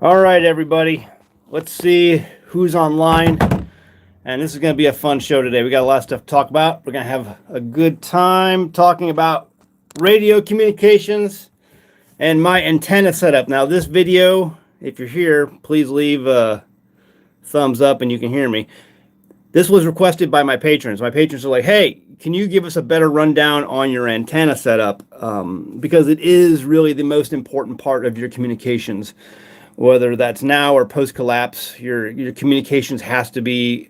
All right, everybody. Let's see who's online. And this is going to be a fun show today. We got a lot of stuff to talk about. We're going to have a good time talking about radio communications and my antenna setup. Now, this video, if you're here, please leave a thumbs up and you can hear me. This was requested by my patrons. My patrons are like, hey, can you give us a better rundown on your antenna setup? Because it is really the most important part of your communications. Whether that's now or post-collapse, your communications has to be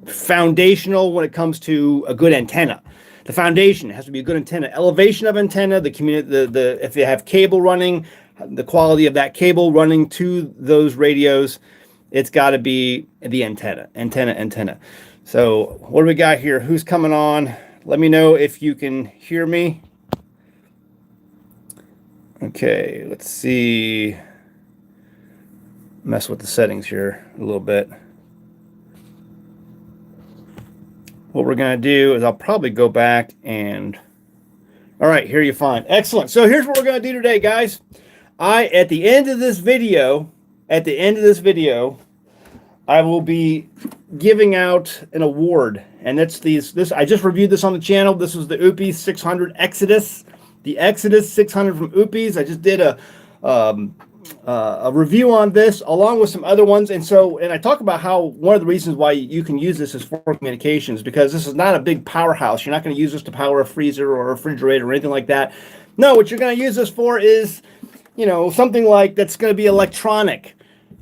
foundational when it comes to a good antenna. The foundation has to be a good antenna. Elevation of antenna, if you have cable running, the quality of that cable running to those radios, it's got to be the antenna. So what do we got here? Who's coming on? Let me know if you can hear me. Okay, let's see. Mess with the settings here a little bit. What we're going to do is I'll probably go back and... All right, here you find. Excellent. So here's what we're going to do today, guys. At the end of this video, I will be giving out an award. And that's I just reviewed this on the channel. This was the Oupes 600 Exodus. The Exodus 600 from Oupes. I just did a review on this along with some other ones. And I talk about how one of the reasons why you can use this is for communications, because this is not a big powerhouse. You're not going to use this to power a freezer or a refrigerator or anything like that. No, what you're going to use this for is, something like that's going to be electronic.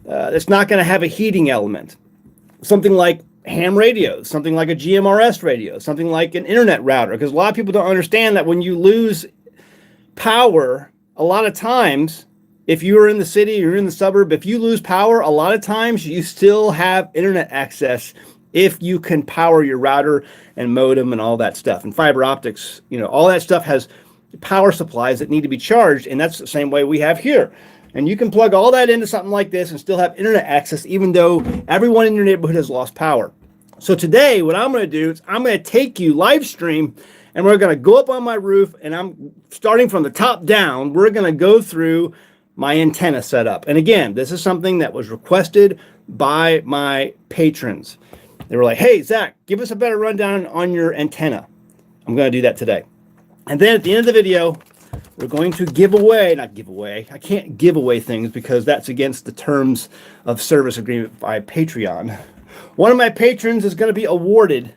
It's not going to have a heating element. Something like ham radios, something like a GMRS radio, something like an internet router. Because a lot of people don't understand that when you lose power, a lot of times, if you're in the city, you're in the suburb, if you lose power, a lot of times you still have internet access if you can power your router and modem and all that stuff. And fiber optics, all that stuff has power supplies that need to be charged, and that's the same way we have here. And you can plug all that into something like this and still have internet access, even though everyone in your neighborhood has lost power. So today, what I'm going to do is I'm going to take you live stream, and we're going to go up on my roof, and I'm starting from the top down. We're going to go through my antenna setup. And again, this is something that was requested by my patrons. They were like, hey, Zach, give us a better rundown on your antenna. I'm going to do that today. And then at the end of the video, we're going to I can't give away things because that's against the terms of service agreement by Patreon. One of my patrons is going to be awarded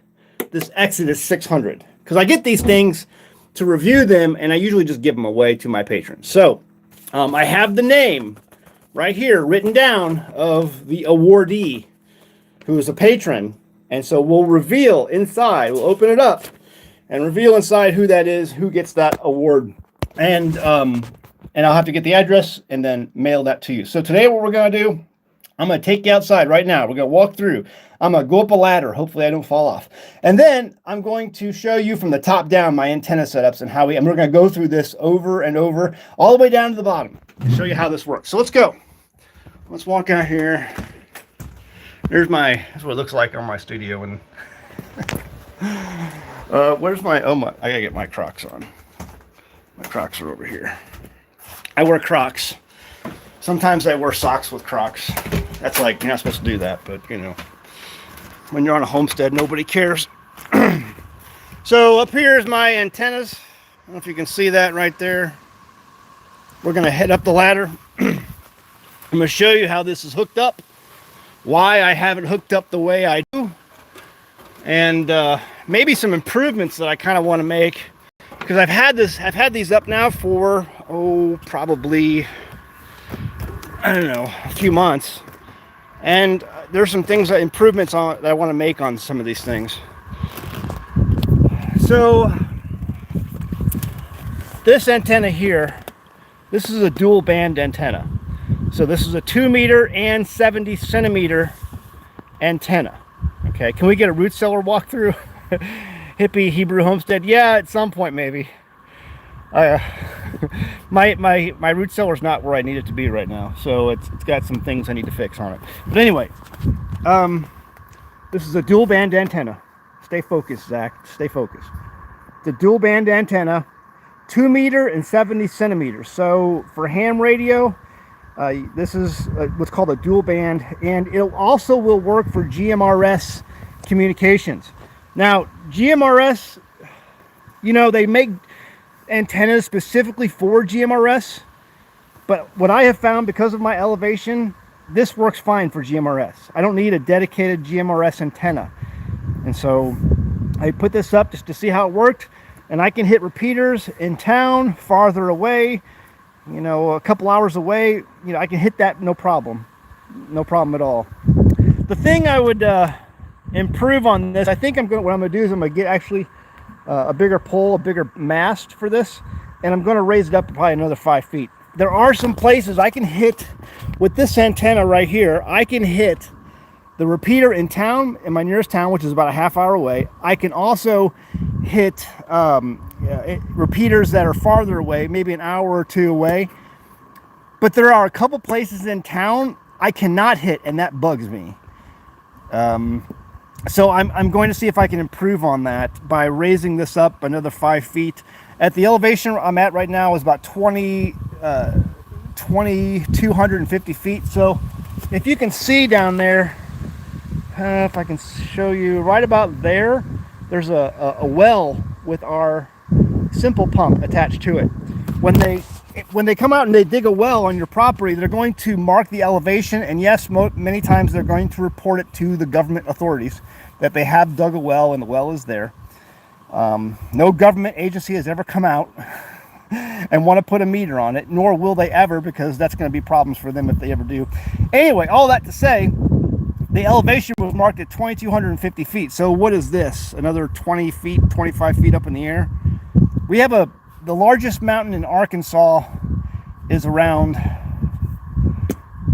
this Exodus 600 because I get these things to review them, and I usually just give them away to my patrons. So I have the name right here written down of the awardee who is a patron. And so we'll reveal inside, we'll open it up and reveal inside who that is, who gets that award. And I'll have to get the address and then mail that to you. So today what we're going to do, I'm going to take you outside right now. We're going to walk through. I'm going to go up a ladder. Hopefully I don't fall off. And then I'm going to show you from the top down my antenna setups and and we're going to go through this over and over, all the way down to the bottom to show you how this works. So let's go. Let's walk out here. That's what it looks like on my studio. And where's I got to get my Crocs on. My Crocs are over here. I wear Crocs. Sometimes I wear socks with Crocs. That's like, you're not supposed to do that, but when you're on a homestead, nobody cares. So up here is my antennas. I don't know if you can see that right there. We're going to head up the ladder. I'm going to show you how this is hooked up, why I have it hooked up the way I do, and maybe some improvements that I kind of want to make, because I've had these up now for probably, I don't know, a few months, and there's some improvements that I want to make on some of these things. So this antenna here, this is a dual band antenna. So this is a 2 meter and 70 centimeter antenna. Okay, can we get a root cellar walkthrough? Hippie Hebrew Homestead? Yeah, at some point maybe. My root cellar's not where I need it to be right now, so it's got some things I need to fix on it. But anyway, this is a dual band antenna. Stay focused, Zach. Stay focused. The dual band antenna, 2 meter and 70 centimeters. So for ham radio, This is what's called a dual band, and it also will work for GMRS communications. Now, GMRS, you know, they make antennas specifically for GMRS, but what I have found, because of my elevation, this works fine for GMRS. I don't need a dedicated GMRS antenna. And so I put this up just to see how it worked, and I can hit repeaters in town, farther away, you know, a couple hours away. You know, I can hit that no problem at all. The thing I would improve on this, I think what I'm gonna do is I'm gonna get actually a bigger pole, a bigger mast for this, and I'm gonna raise it up probably another 5 feet. There are some places I can hit with this antenna right here. I can hit the repeater in town, in my nearest town, which is about a half-hour away. I can also hit repeaters that are farther away, maybe an hour or two away. But there are a couple places in town I cannot hit, and that bugs me. So I'm going to see if I can improve on that by raising this up another 5 feet. At the elevation I'm at right now is about 2,250 feet. So if you can see down there, if I can show you right about there, there's a well with our simple pump attached to it. When they come out and they dig a well on your property, they're going to mark the elevation, and yes, many times they're going to report it to the government authorities that they have dug a well and the well is there. No government agency has ever come out and want to put a meter on it, nor will they ever, because that's going to be problems for them if they ever do. Anyway, all that to say, the elevation was marked at 2,250 feet. So what is this? Another 20 feet, 25 feet up in the air? We have the largest mountain in Arkansas is around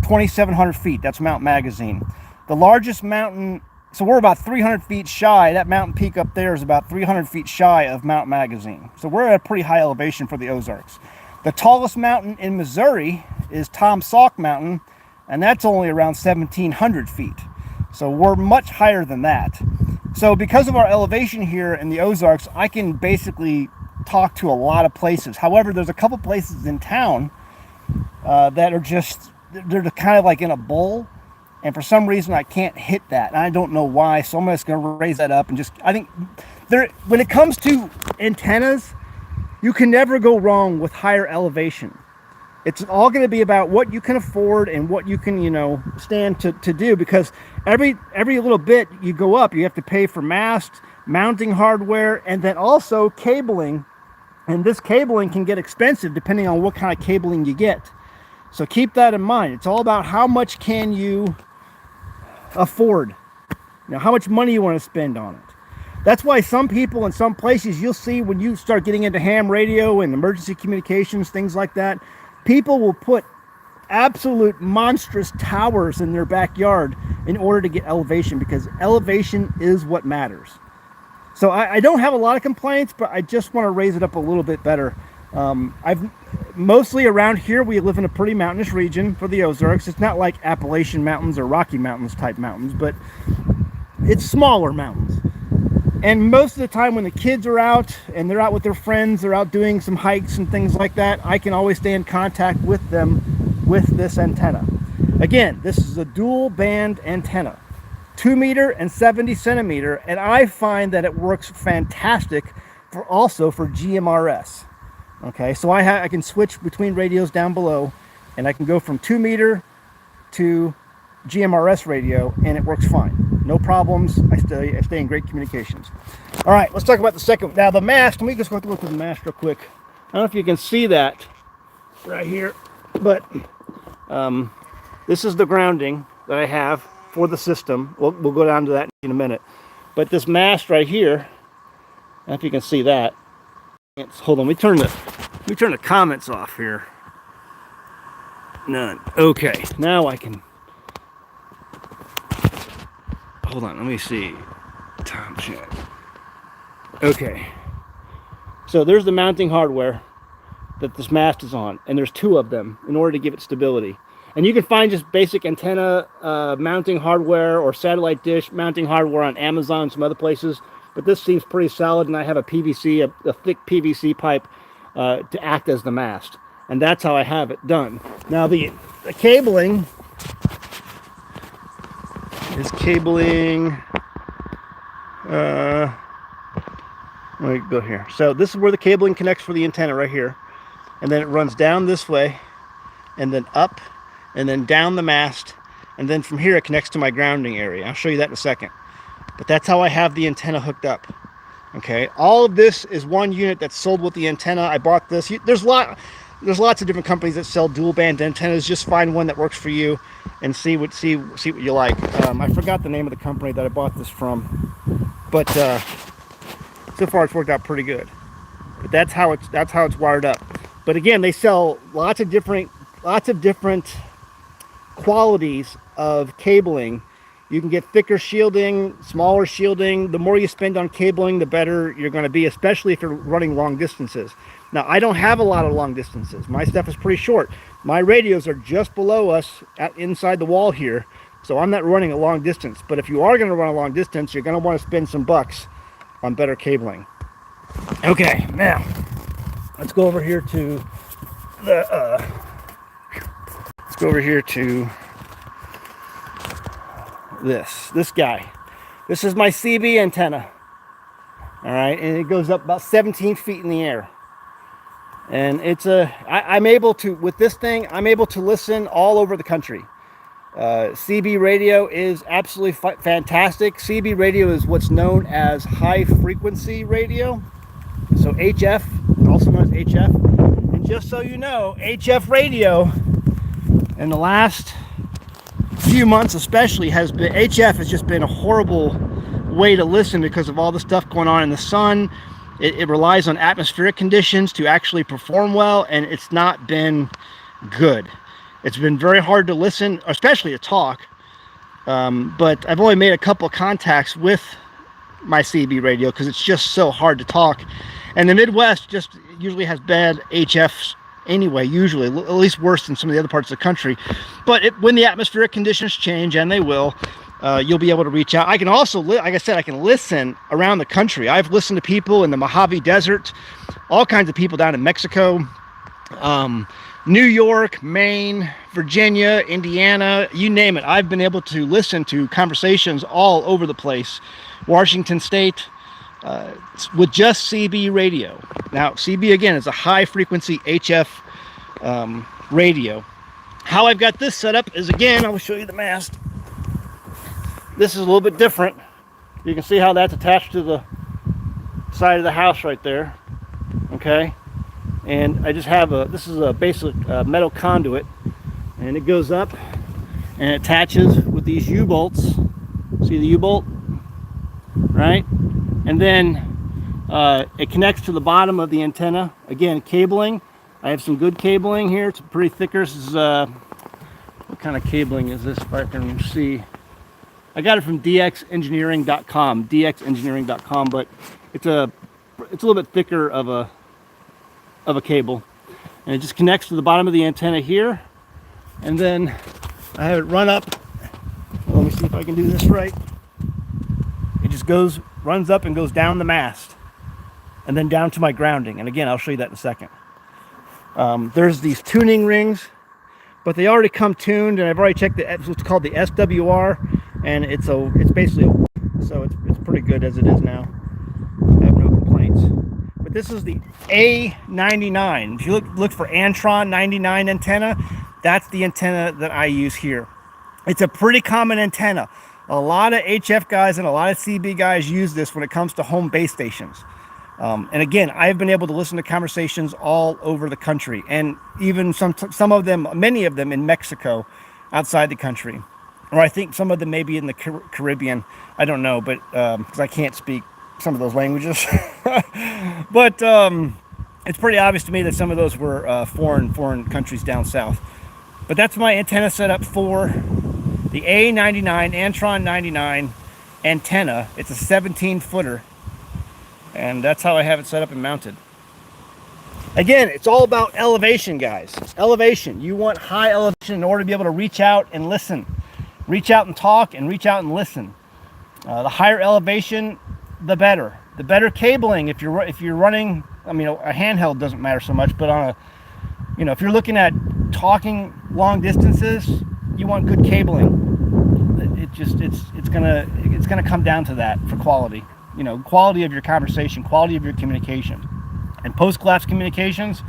2,700 feet. That's Mount Magazine. The largest mountain, so we're about 300 feet shy. That mountain peak up there is about 300 feet shy of Mount Magazine. So we're at a pretty high elevation for the Ozarks. The tallest mountain in Missouri is Tom Sauk Mountain, and that's only around 1,700 feet. So we're much higher than that. So because of our elevation here in the Ozarks, I can basically talk to a lot of places. However, there's a couple places in town that are just, they're kind of like in a bowl, and for some reason I can't hit that, and I don't know why. So I'm just going to raise that up and just, I think when it comes to antennas, you can never go wrong with higher elevation. It's all going to be about what you can afford and what you can, you know, stand to do, because every little bit you go up, you have to pay for mast, mounting hardware, and then also cabling. And this cabling can get expensive depending on what kind of cabling you get. So keep that in mind. It's all about how much can you afford, you know, how much money you want to spend on it. That's why some people in some places, you'll see when you start getting into ham radio and emergency communications, things like that, people will put absolute monstrous towers in their backyard in order to get elevation, because elevation is what matters. So I don't have a lot of complaints, but I just want to raise it up a little bit better. I've mostly around here, we live in a pretty mountainous region for the Ozarks. It's not like Appalachian Mountains or Rocky Mountains type mountains, but it's smaller mountains. And most of the time when the kids are out and they're out with their friends, they're out doing some hikes and things like that, I can always stay in contact with them with this antenna. Again, this is a dual band antenna, 2 meter and 70 centimeter, and I find that it works fantastic also for GMRS. Okay, so I can switch between radios down below, and I can go from 2 meter to GMRS radio, and it works fine. No problems. I stay in great communications. All right, let's talk about the second. Now the mast, let me just go look at the mast real quick. I don't know if you can see that right here, but this is the grounding that I have for the system. We'll go down to that in a minute. But this mast right here, I don't know if you can see that. Hold on, let me turn the comments off here. None. Okay, now I can. Hold on, let me see. Time check. Okay. So there's the mounting hardware that this mast is on, and there's 2 of them in order to give it stability. And you can find just basic antenna mounting hardware or satellite dish mounting hardware on Amazon and some other places. But this seems pretty solid, and I have a PVC, a thick PVC pipe to act as the mast. And that's how I have it done. Now the the cabling is cabling. Let me go here. So this is where the cabling connects for the antenna right here, and then it runs down this way, and then up, and then down the mast, and then from here it connects to my grounding area. I'll show you that in a second. But that's how I have the antenna hooked up. Okay, all of this is one unit that's sold with the antenna. I bought this. There's lots of different companies that sell dual band antennas. Just find one that works for you and see what you like. I forgot the name of the company that I bought this from, but so far it's worked out pretty good. But that's how it's wired up. But again, they sell lots of different qualities of cabling. You can get thicker shielding, smaller shielding. The more you spend on cabling, the better you're going to be, especially if you're running long distances. Now, I don't have a lot of long distances. My stuff is pretty short. My radios are just below us inside the wall here, so I'm not running a long distance. But if you are going to run a long distance, you're going to want to spend some bucks on better cabling. Okay, now let's go over here to the this guy. This is my CB antenna. All right, and it goes up about 17 feet in the air. And it's I'm able to, with this thing, I'm able to listen all over the country. CB radio is absolutely fantastic. CB radio is what's known as high frequency radio. So HF, also known as HF. And just so you know, HF radio in the last few months especially HF has just been a horrible way to listen because of all the stuff going on in the sun. It relies on atmospheric conditions to actually perform well, and it's not been good. It's been very hard to listen, especially to talk. But I've only made a couple of contacts with my CB radio because it's just so hard to talk. And the Midwest just usually has bad HFs anyway, usually, at least worse than some of the other parts of the country. But when the atmospheric conditions change, and they will, you'll be able to reach out. I can also, like I said, I can listen around the country. I've listened to people in the Mojave Desert, all kinds of people down in Mexico, New York, Maine, Virginia, Indiana, you name it. I've been able to listen to conversations all over the place. Washington State, with just CB radio. Now, CB, again, is a high-frequency HF radio. How I've got this set up is, again, I will show you the mast. This is a little bit different. You can see how that's attached to the side of the house right there. Okay? And I just have this is a basic metal conduit, and it goes up and it attaches with these U-bolts. See the U-bolt? Right? And then it connects to the bottom of the antenna. Again, cabling. I have some good cabling here. It's pretty thicker. This is what kind of cabling is this? If I can see, I got it from dxengineering.com. dxengineering.com, but it's a little bit thicker of a cable, and it just connects to the bottom of the antenna here. And then I have it run up. Let me see if I can do this right. It just runs up and goes down the mast, and then down to my grounding. And again, I'll show you that in a second. There's these tuning rings, but they already come tuned, and I've already checked what's called the SWR, and it's basically so it's pretty good as it is now. I have no complaints. But this is the A99. If you look for Antron 99 antenna, that's the antenna that I use here. It's a pretty common antenna. A lot of HF guys and a lot of CB guys use this when it comes to home base stations. And again, I've been able to listen to conversations all over the country, and even some of them, many of them in Mexico, outside the country. Or I think some of them maybe in the Caribbean. I don't know, but because I can't speak some of those languages. But it's pretty obvious to me that some of those were foreign countries down south. But that's my antenna setup for the A99 Antron 99 antenna. It's a 17-footer, and that's how I have it set up and mounted. Again, it's all about elevation, guys. Elevation. You want high elevation in order to be able to reach out and listen. Reach out and talk, and reach out and listen. The higher elevation, the better. The better cabling. If you're running, I mean, a handheld doesn't matter so much, but on a, if you're looking at talking long distances, you want good cabling. It's gonna come down to that for quality. You know, quality of your conversation, quality of your communication. And post-collapse communications,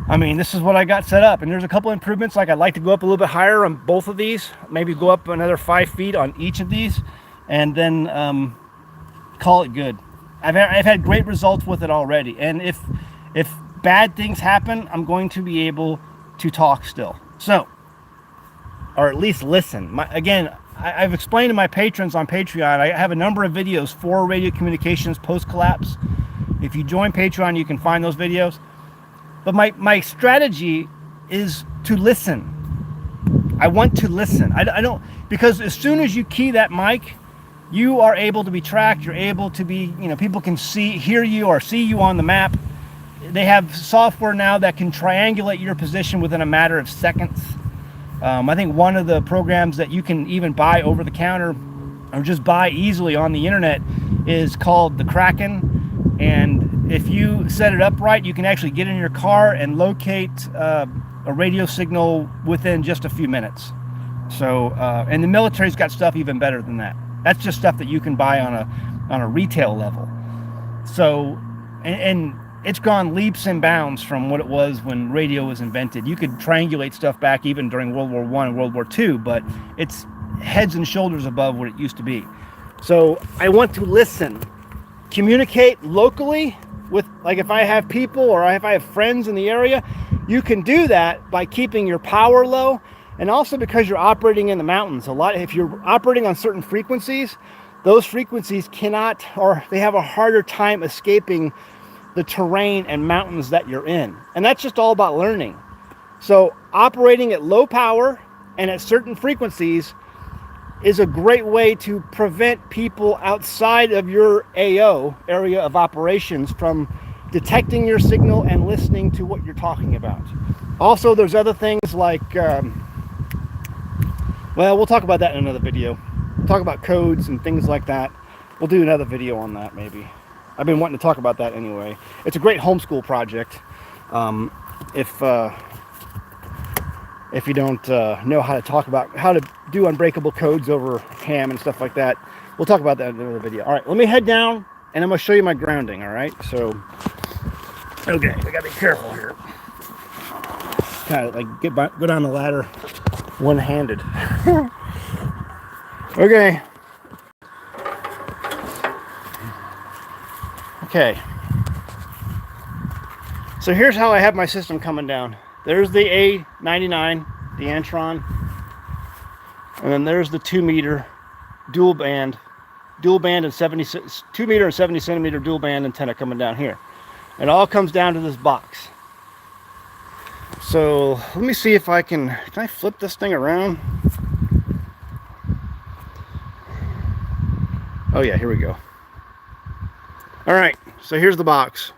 I mean, this is what I got set up. And there's a couple improvements. Like, I'd like to go up a little bit higher on both of these, maybe go up another 5 feet on each of these, and then call it good. I've had great results with it already. And if bad things happen, I'm going to be able to talk still. So, or at least listen. Again, I've explained to my patrons on Patreon, I have a number of videos for radio communications post-collapse. If you join Patreon, you can find those videos. But my strategy is to listen. I want to listen. I don't, because as soon as you key that mic, you are able to be tracked. You're able to be, you know, people can hear you or see you on the map. They have software now that can triangulate your position within a matter of seconds. I think one of the programs that you can even buy over the counter or just buy easily on the internet is called the Kraken. And if you set it up right, you can actually get in your car and locate a radio signal within just a few minutes. So, and the military's got stuff even better than that. That's just stuff that you can buy on a retail level. So, and it's gone leaps and bounds from what it was when radio was invented. You could triangulate stuff back even during World War I and World War II, but it's heads and shoulders above what it used to be. So I want to listen, communicate locally with, like, if I have people or if I have friends in the area, you can do that by keeping your power low, and also because you're operating in the mountains. If you're operating on certain frequencies, those frequencies cannot, or they have a harder time escaping the terrain and mountains that you're in. And that's just all about learning. So operating at low power and at certain frequencies is a great way to prevent people outside of your AO, area of operations, from detecting your signal and listening to what you're talking about. Also, there's other things like, well, we'll talk about that in another video. We'll talk about codes and things like that. We'll do another video on that maybe. I've been wanting to talk about that anyway. It's a great homeschool project. If you don't know how to talk about how to do unbreakable codes over ham and stuff like that, we'll talk about that in another video. All right, let me head down and I'm gonna show you my grounding. All right, so okay, I gotta be careful here. Kind of like go down the ladder one-handed. Okay. Okay, so here's how I have my system coming down. There's the A99, the Antron, and then there's the 2 meter dual band and 2 meter and 70 centimeter dual band antenna coming down here. It all comes down to this box. So let me see if can I flip this thing around? Oh yeah, here we go. All right, so here's the box.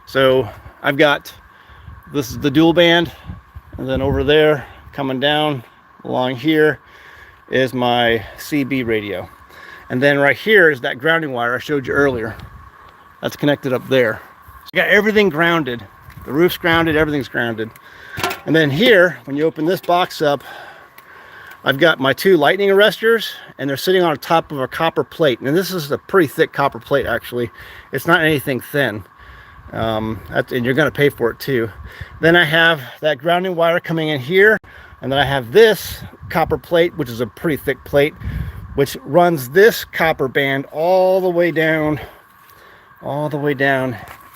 So I've got, this is the dual band, and then over there, coming down along here, is my CB radio. And then right here is that grounding wire I showed you earlier. That's connected up there. So you got everything grounded. The roof's grounded, everything's grounded. And then here, when you open this box up, I've got my 2 lightning arresters, and they're sitting on top of a copper plate. And this is a pretty thick copper plate, actually. It's not anything thin. And you're going to pay for it too. Then I have that grounding wire coming in here, and then I have this copper plate, which is a pretty thick plate, which runs this copper band all the way down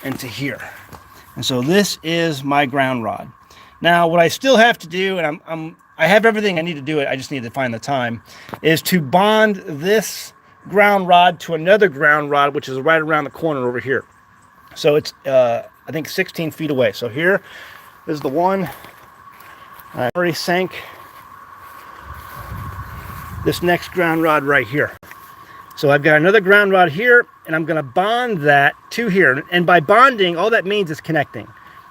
into here. And so this is my ground rod. Now, what I still have to do, and I have everything I need to do it, I just need to find the time, is to bond this ground rod to another ground rod, which is right around the corner over here. So it's, I think, 16 feet away. So here is the one. I already sank this next ground rod right here. So I've got another ground rod here, and I'm going to bond that to here. And by bonding, all that means is connecting.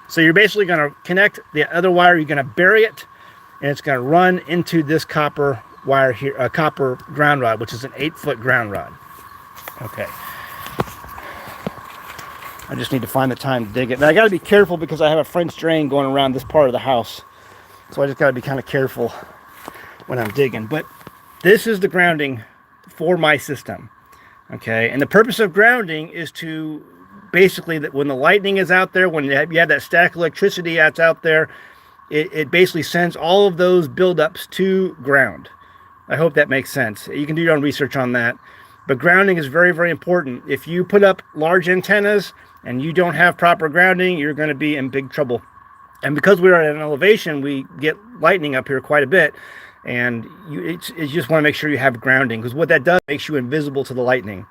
So you're basically going to connect the other wire, you're going to bury it, and it's going to run into this copper wire here, a copper ground rod, which is an 8-foot ground rod. Okay. I just need to find the time to dig it. Now I got to be careful because I have a French drain going around this part of the house. So I just got to be kind of careful when I'm digging. But this is the grounding for my system. Okay, and the purpose of grounding is to basically, that when the lightning is out there, when you have that static electricity that's out there, it basically sends all of those buildups to ground. I hope that makes sense. You can do your own research on that. But grounding is very, very important. If you put up large antennas and you don't have proper grounding, you're going to be in big trouble. And because we're at an elevation, we get lightning up here quite a bit. And you just want to make sure you have grounding, because what that does makes you invisible to the lightning.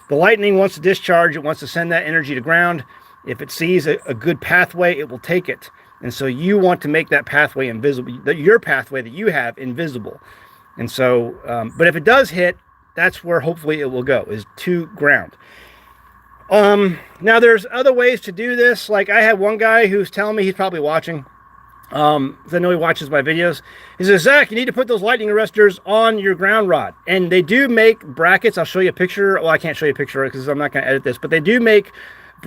The lightning wants to discharge, it wants to send that energy to ground. If it sees a good pathway, it will take it. And so you want to make that pathway invisible, your pathway that you have, invisible. And so, but if it does hit, that's where hopefully it will go, is to ground. Now there's other ways to do this. Like I had one guy who's telling me, he's probably watching, I know he watches my videos. He says, Zach, you need to put those lightning arresters on your ground rod. And they do make brackets. I'll show you a picture. Well, I can't show you a picture because I'm not going to edit this, but they do make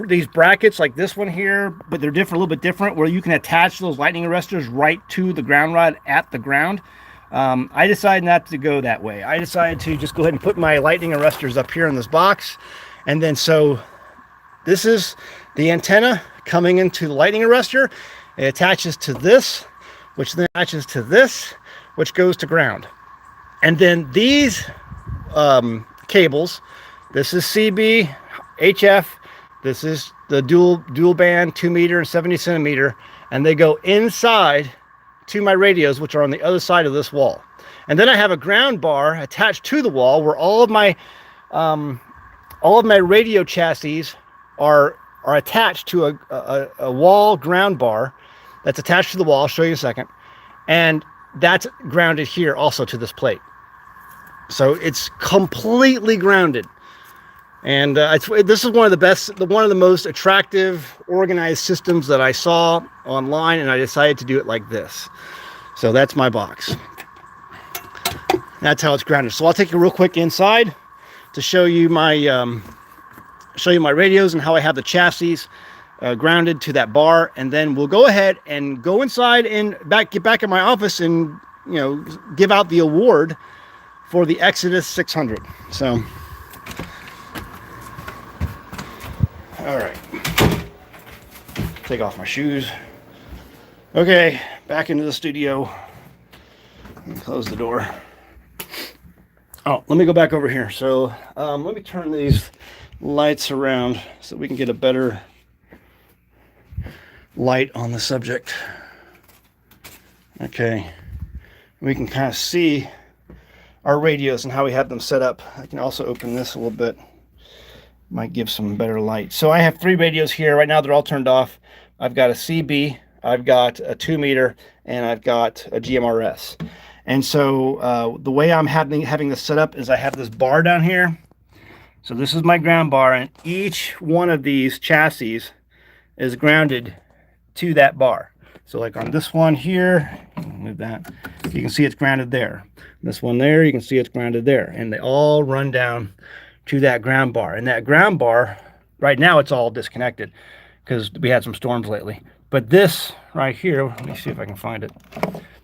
these brackets like this one here, but they're different, a little bit different, where you can attach those lightning arresters right to the ground rod at the ground. I decided not to go that way. I decided to just go ahead and put my lightning arresters up here in this box. And then so this is the antenna coming into the lightning arrestor. It attaches to this, which then attaches to this, which goes to ground. And then these cables, this is CB, HF, this is the dual band 2 meter and 70 centimeter, and they go inside to my radios, which are on the other side of this wall. And then I have a ground bar attached to the wall where all of my radio chassis are attached to a wall ground bar that's attached to the wall. I'll show you in a second. And that's grounded here also to this plate. So it's completely grounded. And this is one of the best, one of the most attractive, organized systems that I saw online, and I decided to do it like this. So that's my box. That's how it's grounded. So I'll take you real quick inside to show you my radios and how I have the chassis grounded to that bar, and then we'll go ahead and go inside and get back in my office and give out the award for the Exodus 600. So. All right, take off my shoes. Okay, back into the studio. Close the door. Oh, let me go back over here. So let me turn these lights around so we can get a better light on the subject. Okay, we can kind of see our radios and how we have them set up. I can also open this a little bit. Might give some better light. So I have 3 radios here. Right now they're all turned off. I've got a CB, I've got a 2 meter, and I've got a GMRS. And so the way I'm having this set up is I have this bar down here. So this is my ground bar, and each one of these chassis is grounded to that bar. So like on this one here, move that, you can see it's grounded there. This one there, you can see it's grounded there. And they all run down to that ground bar. And that ground bar, right now it's all disconnected because we had some storms lately. But this right here, let me see if I can find it.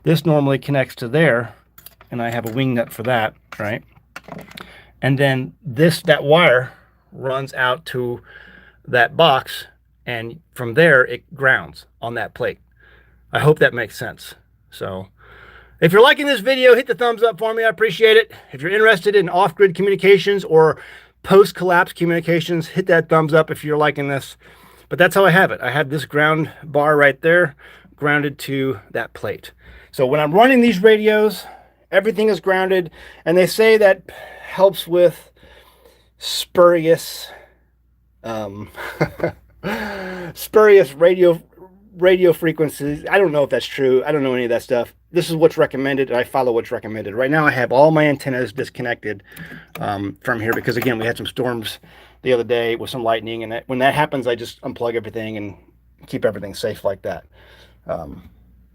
This normally connects to there, and I have a wing nut for that, right? And then that wire runs out to that box, and from there it grounds on that plate. I hope that makes sense. So if you're liking this video, hit the thumbs up for me. I appreciate it. If you're interested in off-grid communications or post-collapse communications, hit that thumbs up if you're liking this. But that's how I have it. I have this ground bar right there grounded to that plate. So when I'm running these radios, everything is grounded, and they say that helps with spurious spurious radio frequencies. I don't know if that's true. I don't know any of that stuff. This is what's recommended, and I follow what's recommended. Right now I have all my antennas disconnected from here because, again, we had some storms the other day with some lightning, and when that happens, I just unplug everything and keep everything safe like that.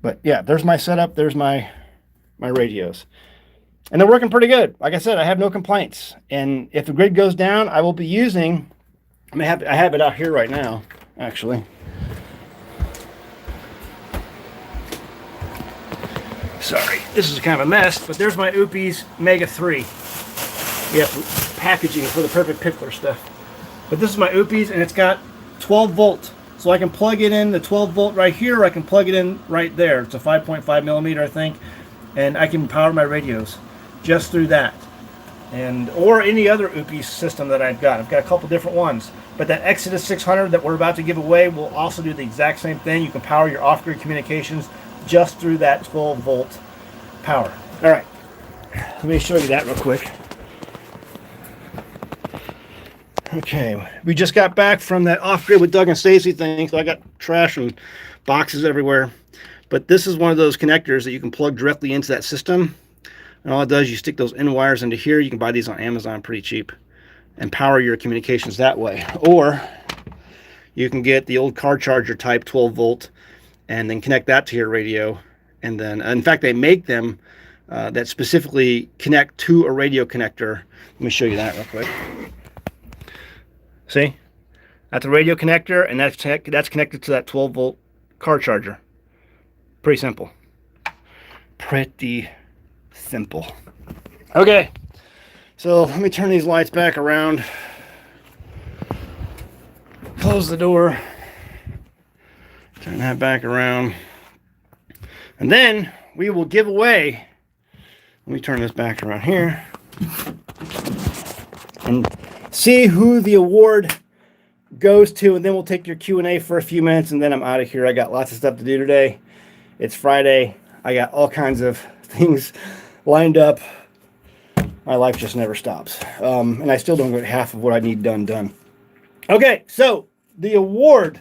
But yeah, there's my setup. There's my radios, and they're working pretty good. Like I said, I have no complaints. And if the grid goes down, I will be using, I have it out here right now, actually. Sorry, this is kind of a mess, but there's my Oupes Mega 3. Yeah, packaging for the perfect pickler stuff. But this is my Oupes, and it's got 12 volt. So I can plug it in the 12 volt right here, or I can plug it in right there. It's a 5.5 millimeter, I think. And I can power my radios just through that. Or any other Oupes system that I've got. I've got a couple different ones. But that Exodus 600 that we're about to give away will also do the exact same thing. You can power your off-grid communications just through that 12 volt power. All right, let me show you that real quick. Okay, we just got back from that off-grid with Doug and Stacy thing, so I got trash and boxes everywhere. But this is one of those connectors that you can plug directly into that system. And all it does, you stick those end wires into here. You can buy these on Amazon pretty cheap and power your communications that way. Or you can get the old car charger type 12 volt and then connect that to your radio. And then, in fact, they make them that specifically connect to a radio connector. Let me show you that real quick. See? That's a radio connector, and that's connected to that 12 volt car charger. Pretty simple. Pretty simple. Okay, so let me turn these lights back around. Close the door. Turn that back around. And then we will give away. Let me turn this back around here. And see who the award goes to, and then we'll take your Q&A for a few minutes, and then I'm out of here. I got lots of stuff to do today. It's Friday. I got all kinds of things lined up. My life just never stops. And I still don't get half of what I need done. Okay, so the award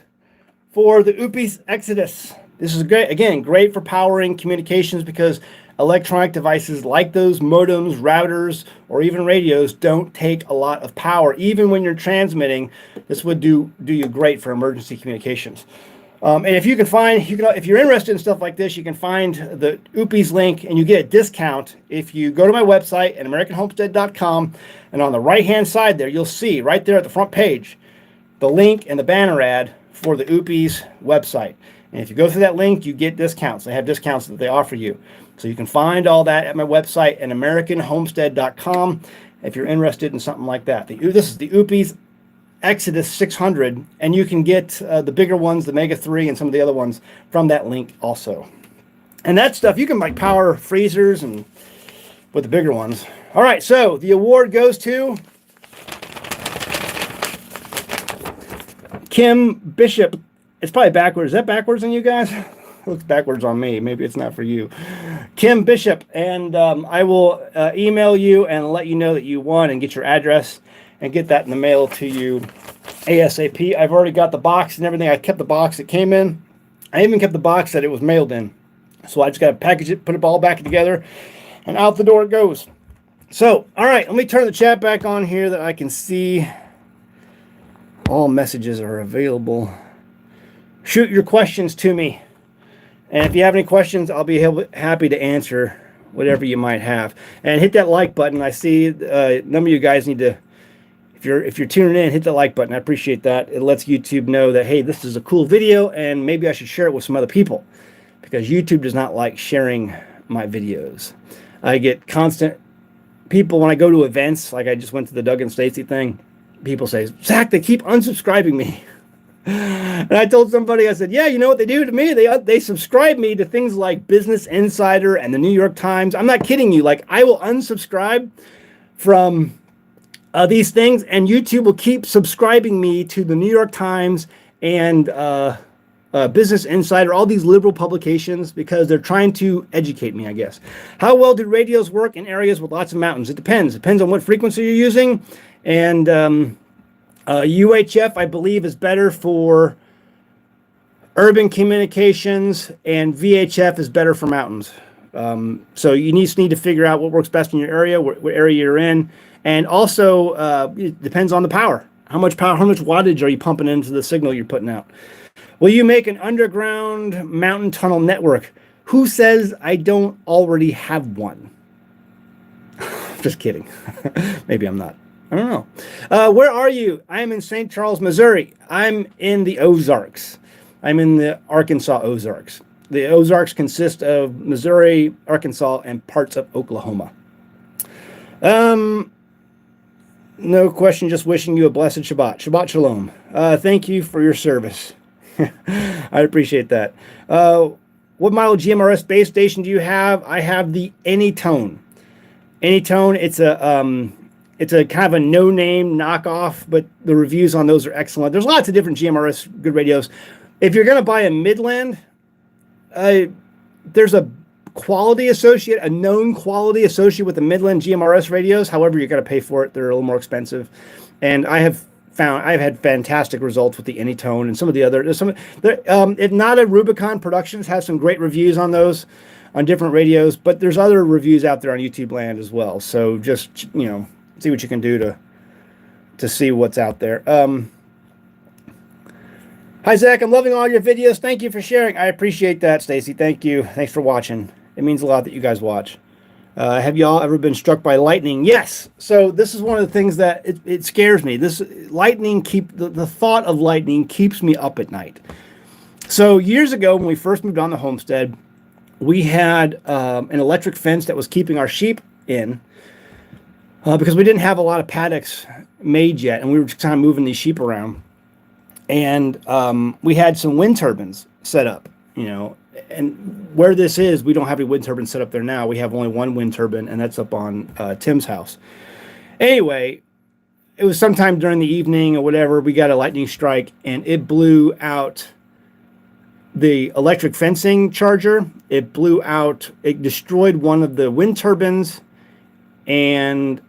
for the Oupes Exodus. This is great. Again, great for powering communications because electronic devices like those modems, routers, or even radios don't take a lot of power. Even when you're transmitting, this would do you great for emergency communications. And if you can find, if you're interested in stuff like this, you can find the Oupes link and you get a discount if you go to my website at AmericanHomestead.com, and on the right-hand side there, you'll see right there at the front page, the link and the banner ad for the Oupes website. And if you go through that link, you get discounts. They have discounts that they offer you. So you can find all that at my website at AmericanHomestead.com if you're interested in something like that. This is the Oupes Exodus 600, and you can get the bigger ones, the Mega 3 and some of the other ones from that link also. And that stuff, you can like power freezers and with the bigger ones. All right, so the award goes to Kim Bishop. It's probably backwards. Is that backwards on you guys? It looks backwards on me. Maybe it's not for you. Kim Bishop, and I will email you and let you know that you won and get your address and get that in the mail to you ASAP. I've already got the box and everything. I kept the box it came in. I even kept the box that it was mailed in. So I just got to package it, put it all back together, and out the door it goes. So, all right, let me turn the chat back on here that I can see all messages are available. Shoot your questions to me. And if you have any questions, I'll be happy to answer whatever you might have. And hit that like button. I see a number of you guys need to, if you're tuning in, hit the like button. I appreciate that. It lets YouTube know that, hey, this is a cool video and maybe I should share it with some other people, because YouTube does not like sharing my videos. I get constant people when I go to events, like I just went to the Doug and Stacy thing. People say, Zach, they keep unsubscribing me. And I told somebody, I said, yeah, you know what they do to me? They subscribe me to things like Business Insider and the New York Times. I'm not kidding you. Like, I will unsubscribe from these things, and YouTube will keep subscribing me to the New York Times and Business Insider, all these liberal publications, because they're trying to educate me, I guess. How well do radios work in areas with lots of mountains? It depends. It depends on what frequency you're using. And UHF, I believe, is better for urban communications, and VHF is better for mountains. So you need to figure out what works best in your area, what area you're in. And also, it depends on the power. How much power, how much wattage are you pumping into the signal you're putting out? Will you make an underground mountain tunnel network? Who says I don't already have one? Just kidding. Maybe I'm not. I don't know. Where are you? I'm in St. Charles, Missouri. I'm in the Ozarks. I'm in the Arkansas Ozarks. The Ozarks consist of Missouri, Arkansas, and parts of Oklahoma. No question, just wishing you a blessed Shabbat. Shabbat Shalom. Thank you for your service. I appreciate that. What model GMRS base station do you have? I have the Anytone. Anytone, it's a kind of a no-name knockoff, but the reviews on those are excellent. There's lots of different GMRS good radios. If you're going to buy a Midland, there's a quality associate, a known quality associate with the Midland GMRS radios. However, you're going to pay for it. They're a little more expensive. And I've had fantastic results with the Anytone and some of the other. If not a Rubicon Productions has some great reviews on those, on different radios, but there's other reviews out there on YouTube land as well. So just, see what you can do to see what's out there. Hi, Zach. I'm loving all your videos. Thank you for sharing. I appreciate that, Stacy. Thank you. Thanks for watching. It means a lot that you guys watch. Have y'all ever been struck by lightning? Yes. So this is one of the things that it scares me. This lightning the thought of lightning keeps me up at night. So years ago, when we first moved on to Homestead, we had an electric fence that was keeping our sheep in because we didn't have a lot of paddocks made yet, and we were just kind of moving these sheep around. And we had some wind turbines set up, and where this is, we don't have any wind turbines set up there now. We have only one wind turbine, and that's up on Tim's house. Anyway, it was sometime during the evening or whatever, we got a lightning strike, and it blew out the electric fencing charger. It destroyed one of the wind turbines, and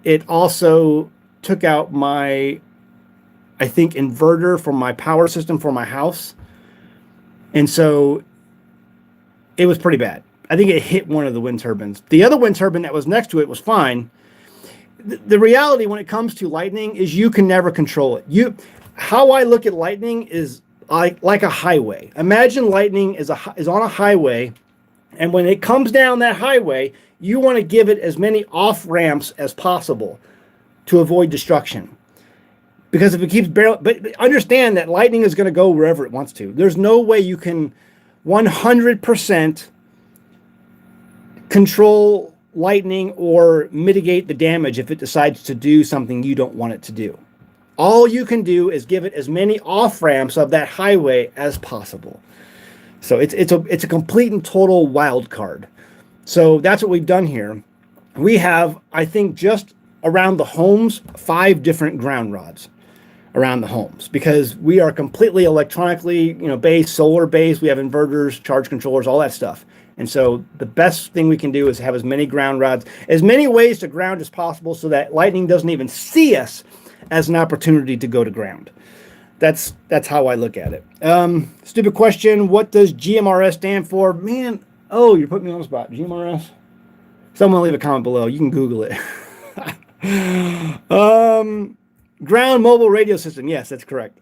it also took out my, I think, inverter for my power system for my house. And so it was pretty bad. I think it hit one of the wind turbines. The other wind turbine that was next to it was fine. The reality when it comes to lightning is you can never control it. How I look at lightning is like a highway. Imagine lightning is on a highway, and when it comes down that highway, you want to give it as many off ramps as possible to avoid destruction. Because if it keeps barreling, but understand that lightning is going to go wherever it wants to. There's no way you can 100% control lightning or mitigate the damage if it decides to do something you don't want it to do. All you can do is give it as many off ramps of that highway as possible. So it's a complete and total wild card. So that's what we've done here. We have, I think, just around the homes, 5 different ground rods around the homes, because we are completely electronically, based, solar based. We have inverters, charge controllers, all that stuff. And so the best thing we can do is have as many ground rods, as many ways to ground as possible, so that lightning doesn't even see us as an opportunity to go to ground. That's how I look at it. Stupid question. What does GMRS stand for? Man, you're putting me on the spot. GMRS? Someone leave a comment below. You can Google it. Ground Mobile Radio System. Yes, that's correct.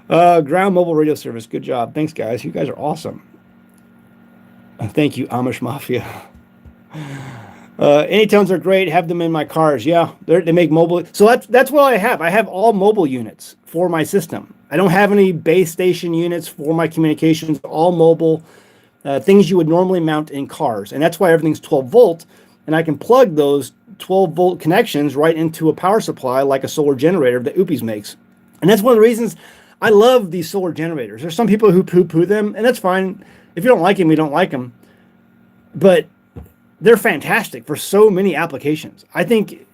Ground Mobile Radio Service. Good job. Thanks, guys. You guys are awesome. Thank you, Amish Mafia. Anytones are great. Have them in my cars. Yeah, they make mobile. So that's what I have. I have all mobile units for my system. I don't have any base station units for my communications. All mobile things you would normally mount in cars. And that's why everything's 12 volt. And I can plug those 12 volt connections right into a power supply like a solar generator that Oupes makes. And that's one of the reasons I love these solar generators. There's some people who poo-poo them, and that's fine. If you don't like them, you don't like them. But they're fantastic for so many applications. I think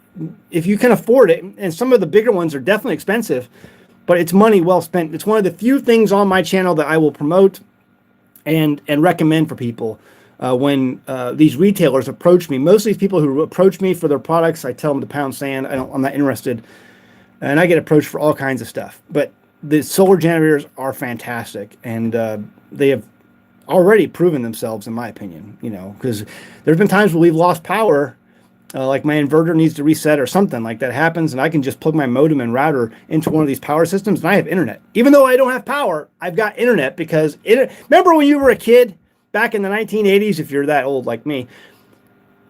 if you can afford it, and some of the bigger ones are definitely expensive, but it's money well spent. It's one of the few things on my channel that I will promote and recommend for people. When these retailers approach me, most of these people who approach me for their products, I tell them to pound sand. I'm not interested. And I get approached for all kinds of stuff. But the solar generators are fantastic. And they have already proven themselves, in my opinion, because there's been times where we've lost power, like my inverter needs to reset or something like that happens. And I can just plug my modem and router into one of these power systems and I have internet. Even though I don't have power, I've got internet because remember when you were a kid? Back in the 1980s, if you're that old like me,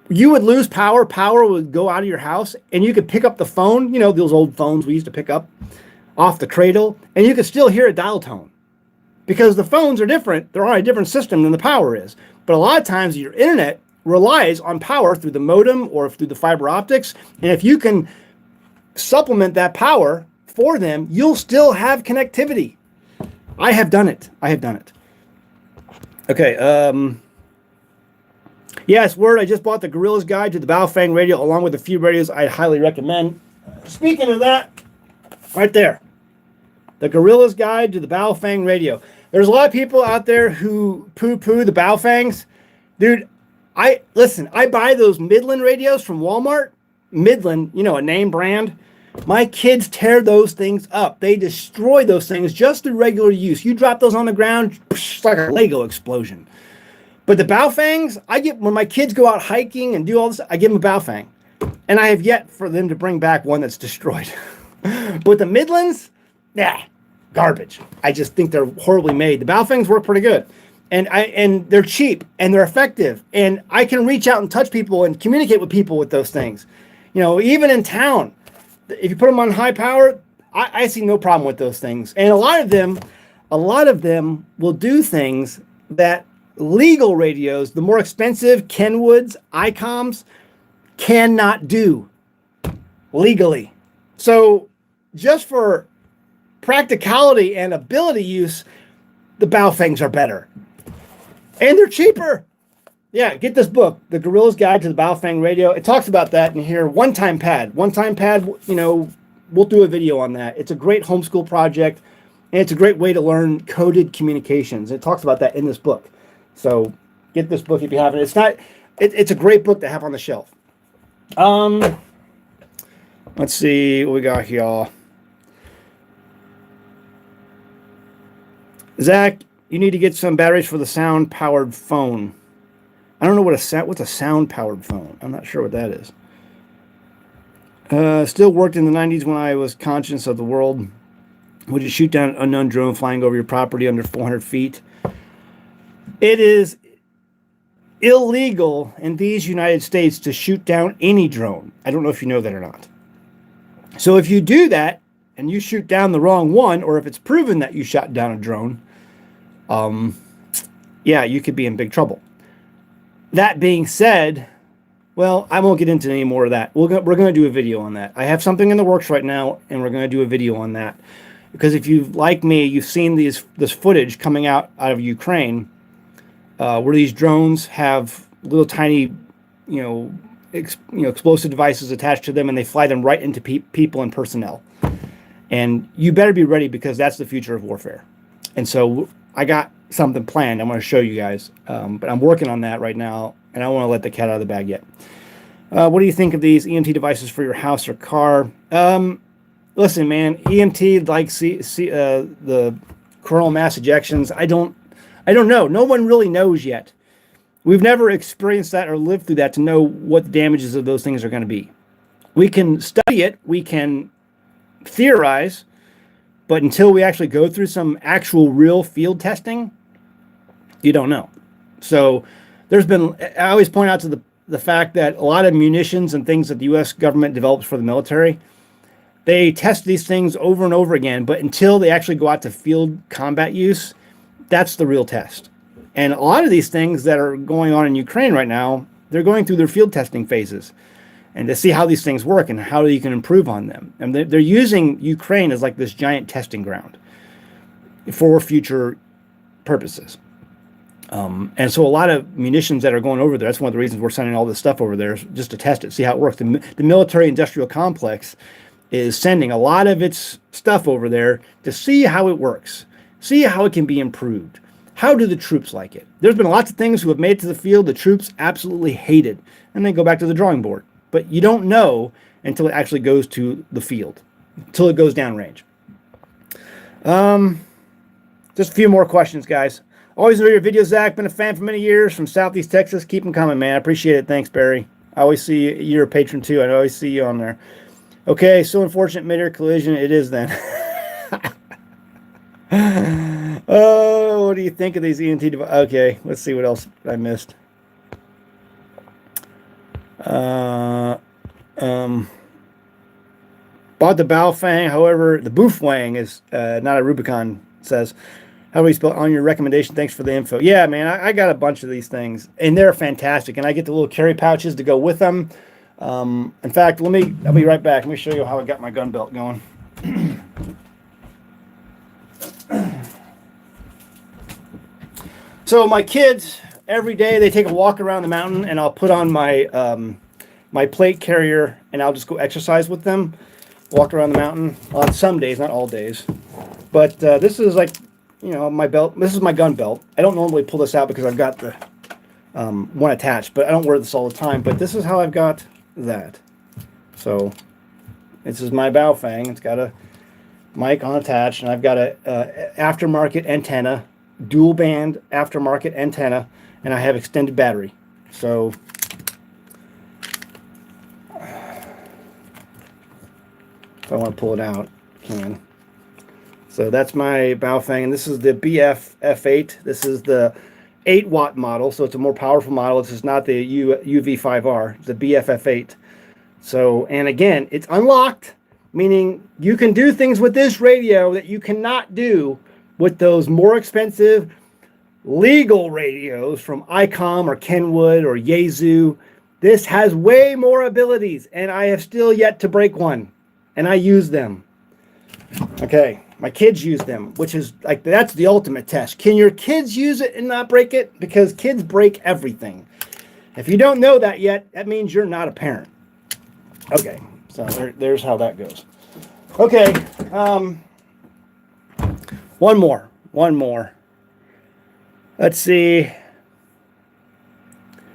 you would lose power. Power would go out of your house, and you could pick up the phone. Those old phones we used to pick up off the cradle, and you could still hear a dial tone. because the phones are different. They're on a different system than the power is. But a lot of times your internet relies on power through the modem or through the fiber optics. And if you can supplement that power for them, you'll still have connectivity. I have done it. Okay. Yes, word. I just bought the Gorilla's Guide to the Baofeng radio along with a few radios I'd highly recommend. Speaking of that, right there, the Gorilla's Guide to the Baofeng radio. There's a lot of people out there who poo-poo the Baofengs. Dude, I buy those Midland radios from Walmart. Midland, a name brand. My kids tear those things up. They destroy those things just through regular use. You drop those on the ground, it's like a Lego explosion. But the Baofengs, when my kids go out hiking and do all this, I give them a Baofeng. And I have yet for them to bring back one that's destroyed. But the Midlands, garbage. I just think they're horribly made. The Baofengs work pretty good. And they're cheap and they're effective. And I can reach out and touch people and communicate with people with those things. Even in town, if you put them on high power, I see no problem with those things. And a lot of them will do things that legal radios, the more expensive Kenwoods, ICOMs, cannot do legally. So just for practicality and ability use, the Baofengs are better. And they're cheaper. Yeah, get this book, The Gorilla's Guide to the Baofeng Radio. It talks about that in here. One-time pad, we'll do a video on that. It's a great homeschool project, and it's a great way to learn coded communications. It talks about that in this book. So get this book if you haven't. It's a great book to have on the shelf. Let's see what we got here. Zach, you need to get some batteries for the sound-powered phone. I don't know what's a sound-powered phone. I'm not sure what that is. Still worked in the 90s when I was conscious of the world. Would you shoot down an unknown drone flying over your property under 400 feet? It is illegal in these United States to shoot down any drone. I don't know if you know that or not. So if you do that and you shoot down the wrong one, or if it's proven that you shot down a drone, you could be in big trouble. That being said, well, I won't get into any more of that. We're going to do a video on that. I have something in the works right now, and we're going to do a video on that. Because if you, like me, you've seen this footage coming out of Ukraine, where these drones have little tiny, explosive devices attached to them, and they fly them right into people and personnel. And you better be ready, because that's the future of warfare. And so I got something planned. I'm going to show you guys, but I'm working on that right now, and I don't want to let the cat out of the bag yet. What do you think of these EMT devices for your house or car? Listen, man, EMT, like the coronal mass ejections, I don't know. No one really knows yet. We've never experienced that or lived through that to know what the damages of those things are going to be. We can study it, we can theorize, but until we actually go through some actual real field testing, you don't know. So I always point out to the fact that a lot of munitions and things that the U.S. government develops for the military, they test these things over and over again, but until they actually go out to field combat use, that's the real test. And a lot of these things that are going on in Ukraine right now, they're going through their field testing phases, and to see how these things work and how you can improve on them. And they're using Ukraine as like this giant testing ground for future purposes. And so a lot of munitions that are going over there, that's one of the reasons we're sending all this stuff over there, just to test it, see how it works. The military industrial complex is sending a lot of its stuff over there to see how it works, see how it can be improved. How do the troops like it? There's been lots of things who have made it to the field the troops absolutely hated, and they go back to the drawing board. But you don't know until it actually goes to the field, until it goes downrange. Just a few more questions, guys. Always enjoy your videos, Zach. Been a fan for many years from Southeast Texas. Keep them coming, man. I appreciate it. Thanks, Barry. I always see you. You're a patron, too. I always see you on there. Okay, so unfortunate mid-air collision. It is then. Oh, what do you think of these EMT devices? Okay, let's see what else I missed. Bought the Baofeng, however, the Baofeng is not a Rubicon, says. How do we spell on your recommendation? Thanks for the info. Yeah, man, I got a bunch of these things, and they're fantastic. And I get the little carry pouches to go with them. In fact, I'll be right back. Let me show you how I got my gun belt going. So my kids, every day they take a walk around the mountain, and I'll put on my my plate carrier, and I'll just go exercise with them, walk around the mountain on some days, not all days. But this is like, you know, my belt. This is my gun belt. I don't normally pull this out because I've got the one attached, but I don't wear this all the time. But this is how I've got that. So this is my Baofeng. It's got a mic on attached, and I've got a aftermarket antenna, dual band aftermarket antenna, and I have extended battery. So if I want to pull it out, I can. So that's my Baofeng, and this is the BF F8. This is the 8-watt model, so it's a more powerful model. This is not the UV5R, the BF F8. So, and again, it's unlocked, meaning you can do things with this radio that you cannot do with those more expensive legal radios from ICOM or Kenwood or Yaesu. This has way more abilities, and I have still yet to break one, and I use them. Okay, my kids use them, which is like, that's the ultimate test. Can your kids use it and not break it? Because kids break everything. If you don't know that yet, that means you're not a parent. Okay, so there's how that goes. Okay, one more. Let's see.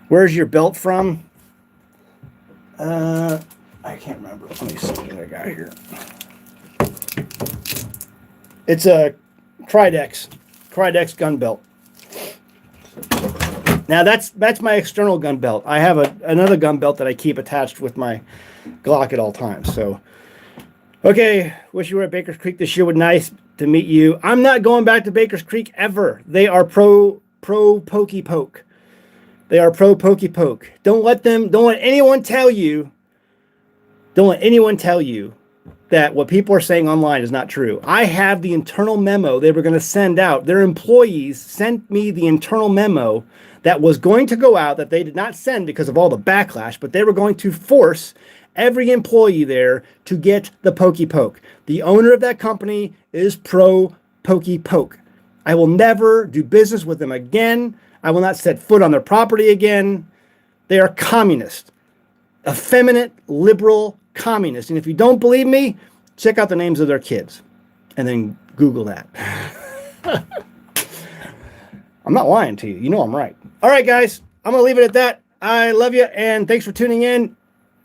Where's your belt from? I can't remember. Let me see what I got here. It's a Cridex gun belt. Now that's my external gun belt. I have another gun belt that I keep attached with my Glock at all times. So, okay, wish you were at Baker's Creek this year. Would nice to meet you. I'm not going back to Baker's Creek ever. They are pro pokey poke. They are pro pokey poke. Don't let anyone tell you that what people are saying online is not true. I have the internal memo they were going to send out. Their employees sent me the internal memo that was going to go out that they did not send because of all the backlash, but they were going to force every employee there to get the pokey poke. The owner of that company is pro pokey poke. I will never do business with them again. I will not set foot on their property again. They are communist, effeminate, liberal communist. And if you don't believe me, check out the names of their kids and then Google that. I'm not lying to you. You know I'm right. All right, guys, I'm going to leave it at that. I love you, and thanks for tuning in,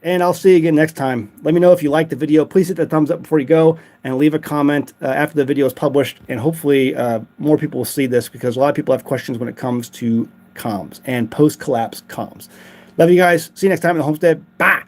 and I'll see you again next time. Let me know if you liked the video. Please hit the thumbs up before you go, and leave a comment after the video is published, and hopefully more people will see this because a lot of people have questions when it comes to comms and post-collapse comms. Love you guys. See you next time in the Homestead. Bye.